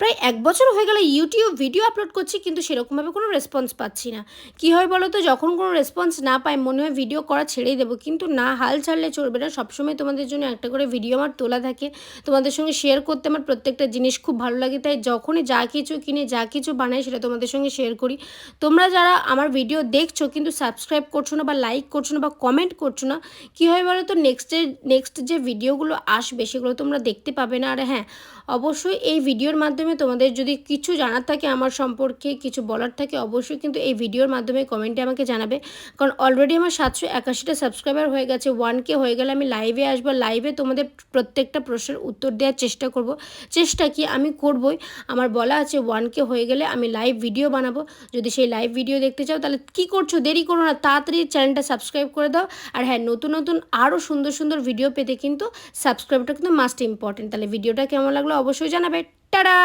প্রায় ১ বছর হয়ে গেল ইউটিউব ভিডিও আপলোড করছি, কিন্তু সেরকমভাবে কোনো রেসপন্স পাচ্ছি না। কী হয় বলো তো, যখন কোনো রেসপন্স না পাই মনে হয় ভিডিও করা ছেড়েই দেবো, কিন্তু না, হাল ছাড়লে চলবে না। সবসময় তোমাদের জন্য একটা করে ভিডিও আমার তোলা থাকে, তোমাদের সঙ্গে শেয়ার করতে আমার প্রত্যেকটা জিনিস খুব ভালো লাগে। তাই যখনই যা কিছু কিনে, যা কিছু বানাই সেটা তোমাদের সঙ্গে শেয়ার করি। তোমরা যারা আমার ভিডিও দেখছো কিন্তু সাবস্ক্রাইব করছো না বা লাইক করছো না বা কমেন্ট করছো না, কী হয় বলো তো, নেক্সট যে ভিডিওগুলো আসবে সেগুলো তোমরা দেখতে পাবে না। আর হ্যাঁ, অবশ্যই এই ভিডিওর মাধ্যমে তোমাদের যদি কিছু জানার থাকে আমার সম্পর্কে, কিছু বলার থাকে, অবশ্যই কিন্তু এই ভিডিওর মাধ্যমে কমেন্টে আমাকে জানাবে। কারণ অলরেডি আমার 781টা সাবস্ক্রাইবার হয়ে গেছে। 1K হয়ে গেলে আমি লাইভে আসবো। লাইভে তোমাদের প্রত্যেকটা প্রশ্নের উত্তর দেওয়ার চেষ্টা করব। চেষ্টা কি, আমি করবই। আমার বলা আছে 1K হয়ে গেলে আমি লাইভ ভিডিও বানাবো। যদি সেই লাইভ ভিডিও দেখতে চাও তাহলে কী করছো, দেরি করো না, তাড়াতাড়ি চ্যানেলটা সাবস্ক্রাইব করে দাও। আর হ্যাঁ, নতুন নতুন আরও সুন্দর সুন্দর ভিডিও পেতে কিন্তু সাবস্ক্রাইবটা কিন্তু মাস্ট ইম্পর্টেন্ট। তাহলে ভিডিওটা কেমন লাগলো অবশ্যই জানাবে। টাটা।